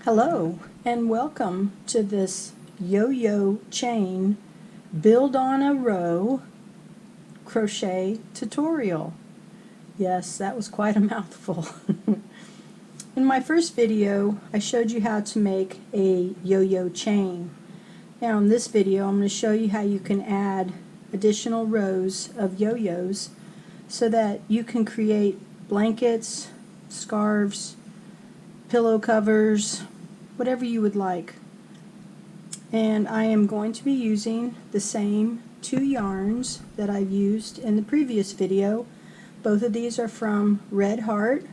Hello and welcome to this yo-yo chain build on a row crochet tutorial. Yes, that was quite a mouthful. In my first video I showed you how to make a yo-yo chain. Now in this video I'm going to show you how you can add additional rows of yo-yos so that you can create blankets, scarves, pillow covers, whatever you would like. And I am going to be using the same two yarns that I've used in the previous video. Both of these are from Red Heart.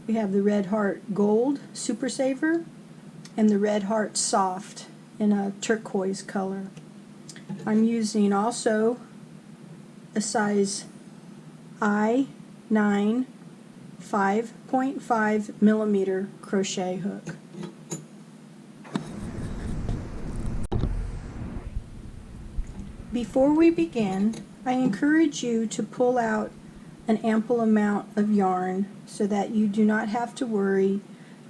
We have the Red Heart Gold Super Saver and the Red Heart Soft in a turquoise color. I'm using also a size I9 5.5 millimeter crochet hook. Before we begin, I encourage you to pull out an ample amount of yarn so that you do not have to worry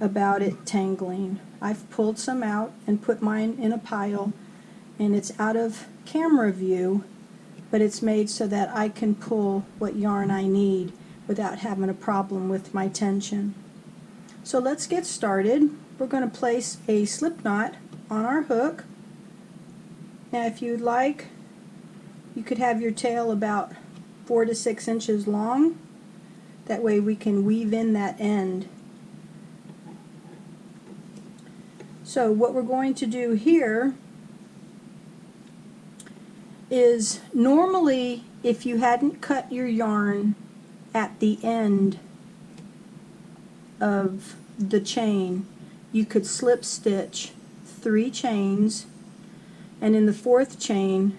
about it tangling. I've pulled some out and put mine in a pile, and it's out of camera view, but it's made so that I can pull what yarn I need without having a problem with my tension. So let's get started. We're going to place a slip knot on our hook. Now if you'd like, you could have your tail about 4 to 6 inches long. That way we can weave in that end. So what we're going to do here is, normally if you hadn't cut your yarn at the end of the chain, you could slip stitch 3 chains, and in the 4th chain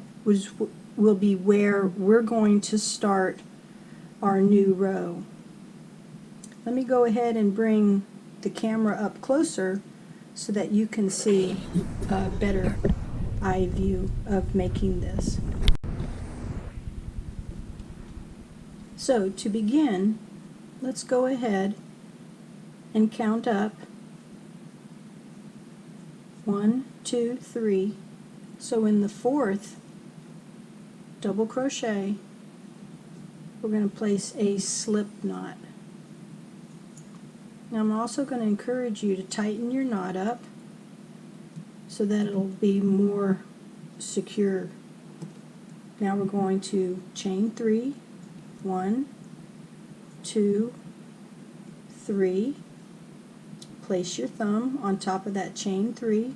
will be where we're going to start our new row. Let me go ahead and bring the camera up closer so that you can see a better eye view of making this. So to begin, let's go ahead and count up 1, 2, 3. So in the 4th double crochet, we're going to place a slip knot. Now I'm also going to encourage you to tighten your knot up so that it'll be more secure. Now we're going to chain 3, 1, 2, 3. Place your thumb on top of that chain 3,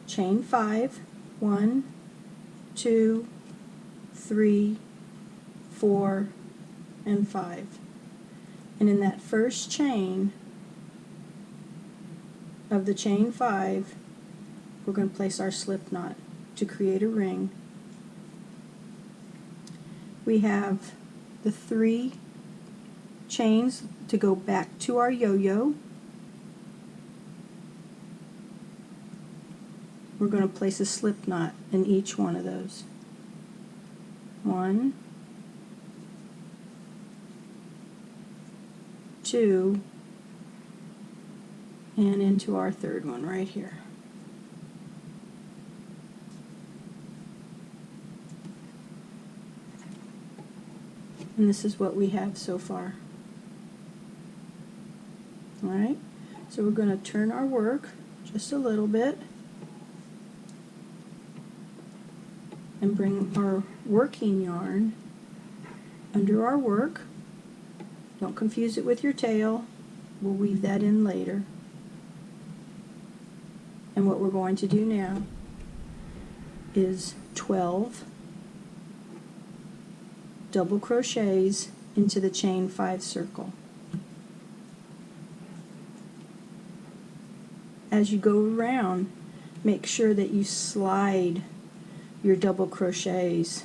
chain 5, 1, 2, 3, 4, and 5. And in that first chain of the chain 5, we're going to place our slip knot to create a ring. We have the 3 chains to go back to our yo-yo. We're going to place a slip knot in each one of those. 1, 2, and into our 3rd one right here. And this is what we have so far. Alright, so we're going to turn our work just a little bit and bring our working yarn under our work. Don't confuse it with your tail. We'll weave that in later. And what we're going to do now is 12 double crochets into the chain 5 circle. As you go around, make sure that you slide your double crochets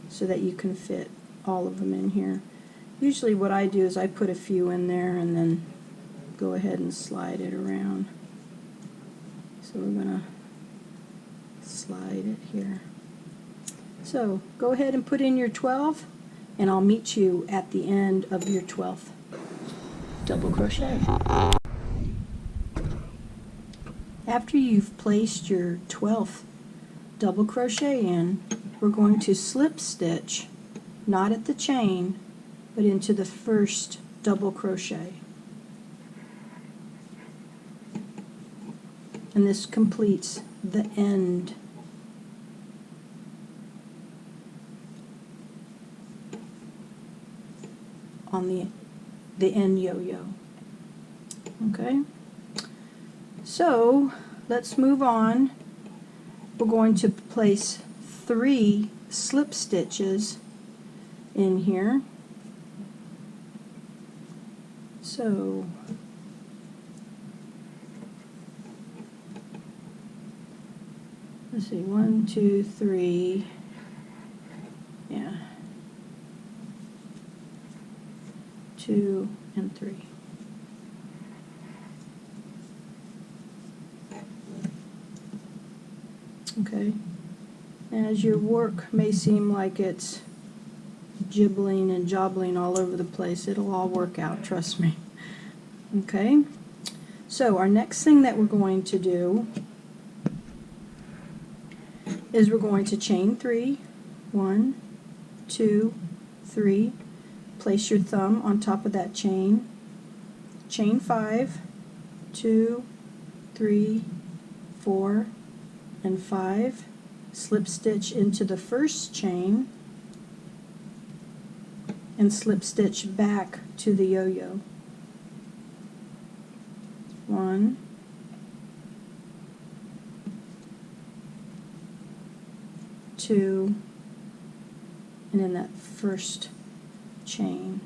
so that you can fit all of them in here. Usually what I do is I put a few in there and then go ahead and slide it around. So we're going to slide it here. So go ahead and put in your 12, and I'll meet you at the end of your 12th double crochet. After you've placed your 12th double crochet in, we're going to slip stitch, not at the chain, but into the first double crochet. And this completes the end. On the end yo-yo. Okay, so let's move on. We're going to place 3 slip stitches in here. So let's see, 1, 2, 3, yeah, 2 and 3. Okay, as your work may seem like it's jibbling and jobbling all over the place, it'll all work out, trust me. Okay, so our next thing that we're going to do is we're going to chain 3, 1, 2, 3, place your thumb on top of that chain, chain 5, 2, 3, 4, and 5, slip stitch into the first chain, and slip stitch back to the yo-yo. 1, 2, and in that first chain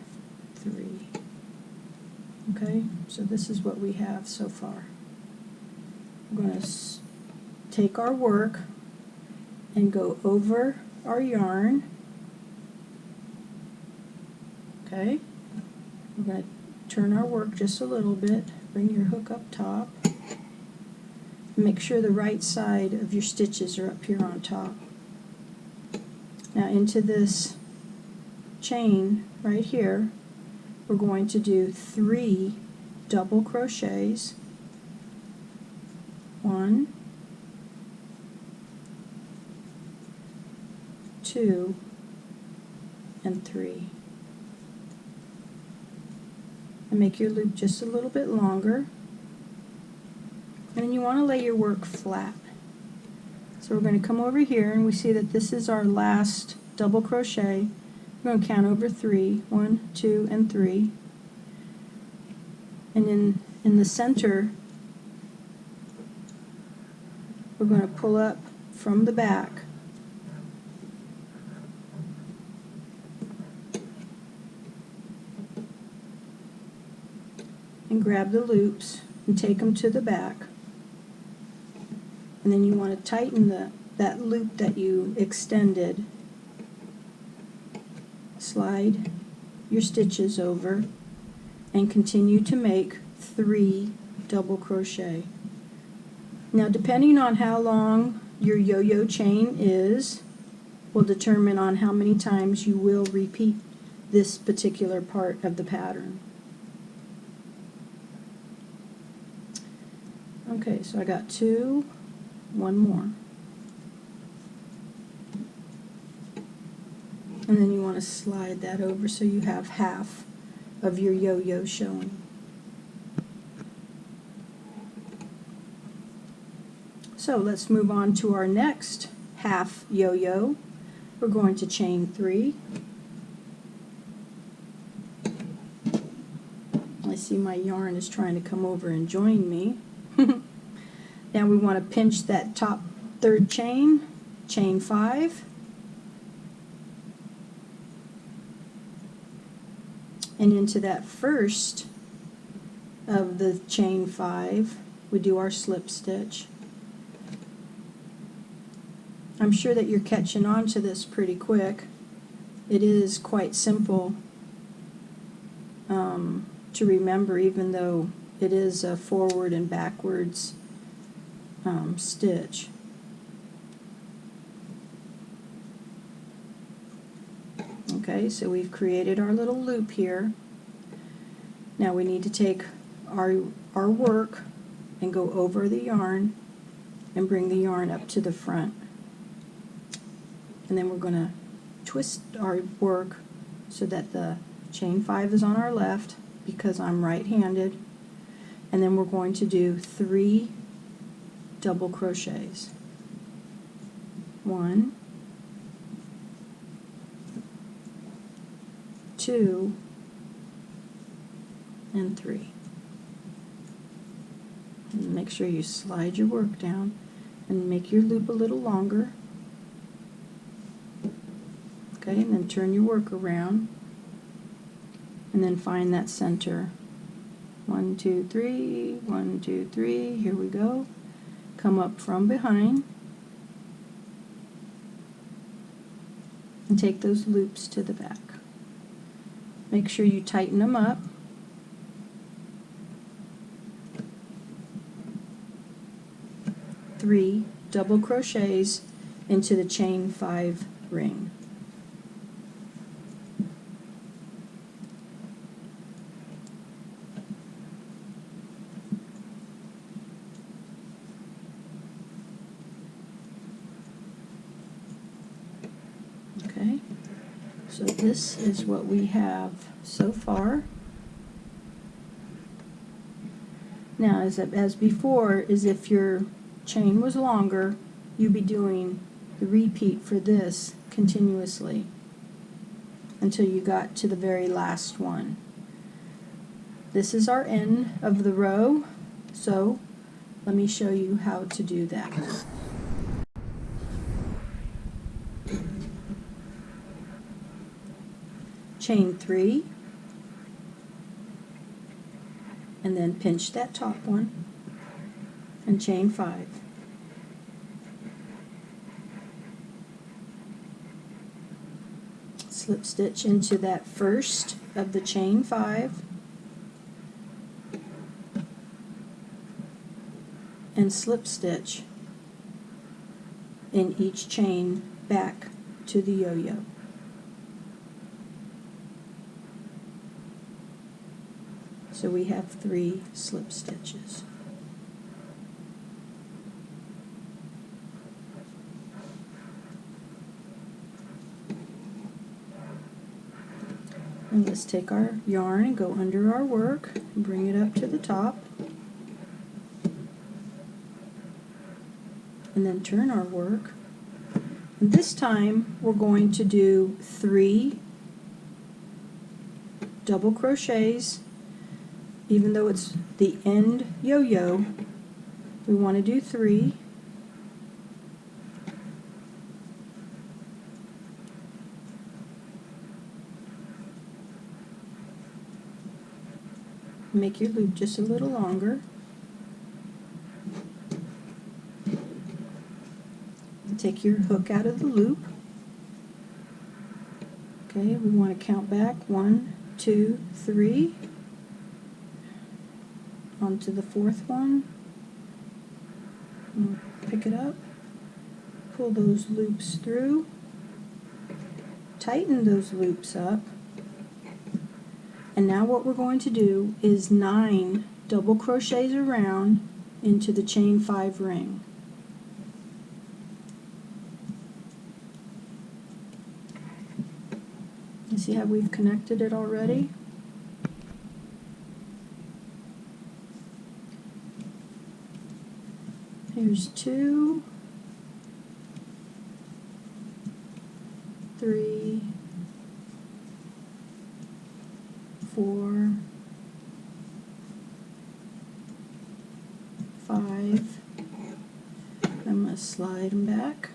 3. Okay, so this is what we have so far. We're going to take our work and go over our yarn. Okay, we're going to turn our work just a little bit, bring your hook up top, make sure the right side of your stitches are up here on top. Now into this chain right here, we're going to do 3 double crochets. 1, 2, and 3. And make your loop just a little bit longer. And then you want to lay your work flat. So we're going to come over here, and we see that this is our last double crochet. We're going to count over 3. 1, 2, and 3. And in the center, we're going to pull up from the back and grab the loops and take them to the back. And then you want to tighten that loop that you extended. Slide your stitches over and continue to make 3 double crochet. Now, depending on how long your yo-yo chain is, will determine on how many times you will repeat this particular part of the pattern. Okay, so I got 2, 1 more. And then you want to slide that over so you have half of your yo-yo showing. So let's move on to our next half yo-yo. We're going to chain 3. I see my yarn is trying to come over and join me. Now we want to pinch that top 3rd chain, chain 5, and into that first of the chain 5 we do our slip stitch. I'm sure that you're catching on to this pretty quick. It is quite simple to remember, even though it is a forward and backwards stitch. Okay, so we've created our little loop here. Now we need to take our work and go over the yarn and bring the yarn up to the front. And then we're going to twist our work so that the chain 5 is on our left because I'm right-handed, and then we're going to do 3 double crochets. 1, 2, and 3. And make sure you slide your work down and make your loop a little longer. Okay, and then turn your work around and then find that center. 1, 2, 3, 1, 2, 3, here we go. Come up from behind and take those loops to the back. Make sure you tighten them up. Three double crochets into the chain 5 ring. Okay, so this is what we have so far. Now, as before, is if your chain was longer, you'd be doing the repeat for this continuously until you got to the very last one. This is our end of the row, so let me show you how to do that. Chain 3, and then pinch that top one, and chain 5. Slip stitch into that first of the chain 5, and slip stitch in each chain back to the yo-yo. So we have 3 slip stitches. And let's take our yarn and go under our work and bring it up to the top. And then turn our work. And this time we're going to do 3 double crochets. Even though it's the end yo-yo, we want to do 3. Make your loop just a little longer. And take your hook out of the loop. Okay, we want to count back 1, 2, 3. Onto the 4th one. And pick it up. Pull those loops through. Tighten those loops up. And now what we're going to do is 9 double crochets around into the chain 5 ring. You see how we've connected it already? Here's 2, 3, 4, 5. I'm going to slide them back.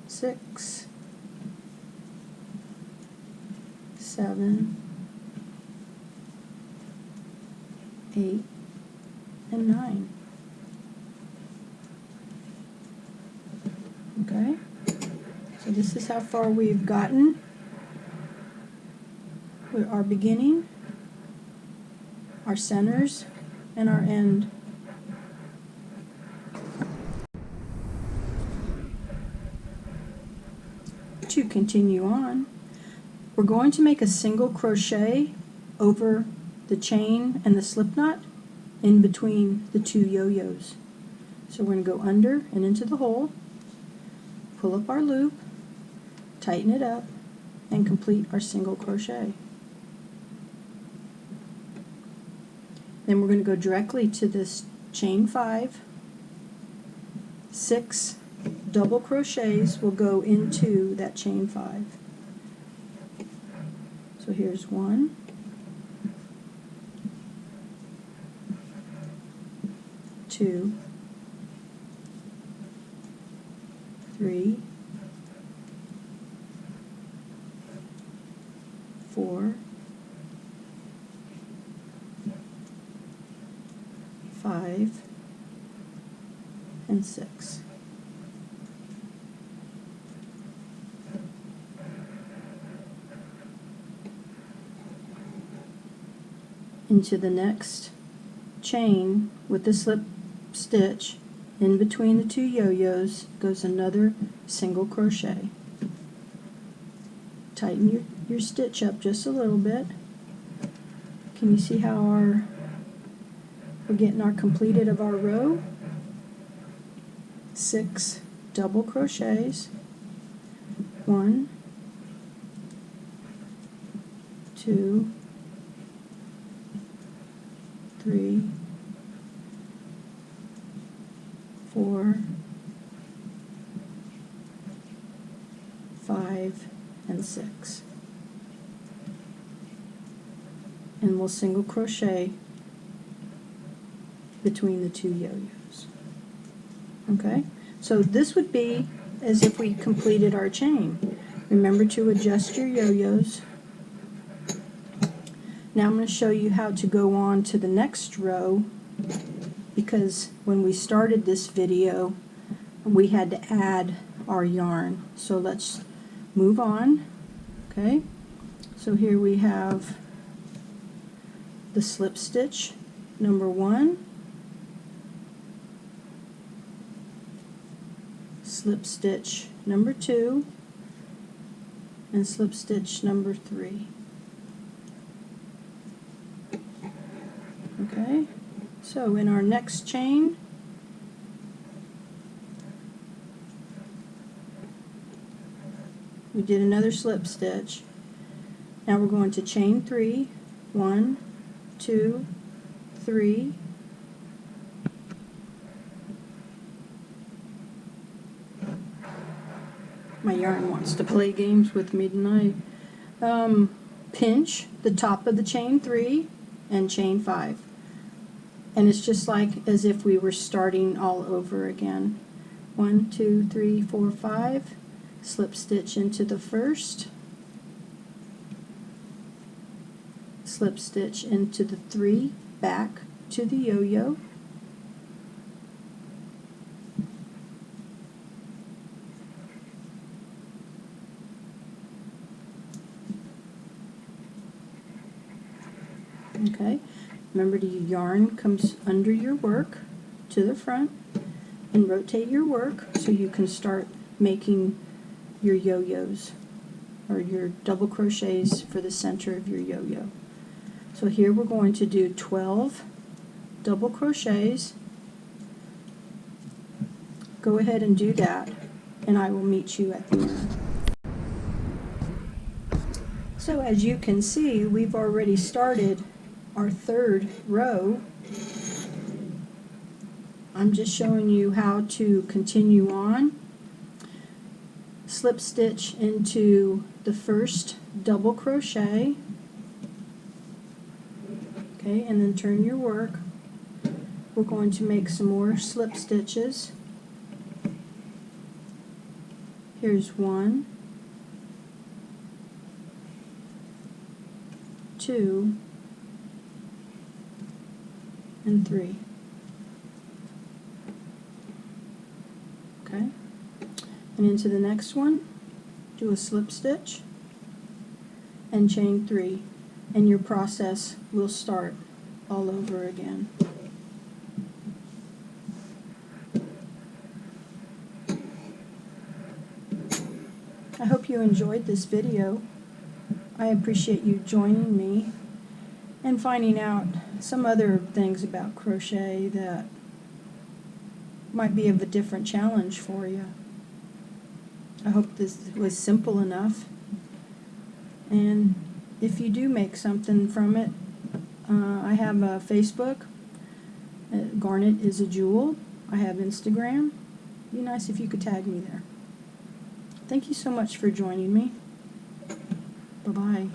6, 7, 8, and 9. Okay, so this is how far we've gotten with our beginning, our centers, and our end. To continue on, We're going to make a single crochet over the chain and the slip knot in between the two yo-yos. So we're going to go under and into the hole, pull up our loop, tighten it up, and complete our single crochet. Then we're going to go directly to this chain 5. 6 double crochets will go into that chain 5. So here's 1, 2, 3, 4, 5, and 6. Into the next chain with the slip stitch in between the two yo-yos goes another single crochet. Tighten your stitch up just a little bit. Can you see how we're getting our completed of our row? 6 double crochets. 1, 2, 3, 4, 5, and 6. And we'll single crochet between the two yo-yos. Okay, so this would be as if we completed our chain. Remember to adjust your yo-yos. Now I'm going to show you how to go on to the next row, because when we started this video we had to add our yarn. So let's move on. Okay, so here we have the slip stitch number 1, slip stitch number 2, and slip stitch number 3. Okay, so in our next chain we did another slip stitch. Now we're going to chain 3, 1, 2, 3, my yarn wants to play games with me tonight. Pinch the top of the chain 3 and chain 5, and it's just like as if we were starting all over again. 1, 2, 3, 4, 5, slip stitch into the first, slip stitch into the 3, back to the yo-yo, okay. Remember, your yarn comes under your work to the front, and rotate your work so you can start making your yo-yos or your double crochets for the center of your yo-yo. So here we're going to do 12 double crochets. Go ahead and do that, and I will meet you at the end. So as you can see, we've already started our 3rd row. I'm just showing you how to continue on. Slip stitch into the first double crochet, okay, and then turn your work. We're going to make some more slip stitches. Here's 1, 2, and 3. Okay, and into the next one, do a slip stitch and chain 3, and your process will start all over again. I hope you enjoyed this video. I appreciate you joining me and finding out some other things about crochet that might be of a different challenge for you. I hope this was simple enough, and if you do make something from it, I have a Facebook, Garnet is a Jewel. I have Instagram. It'd be nice if you could tag me there. Thank you so much for joining me. Bye-bye.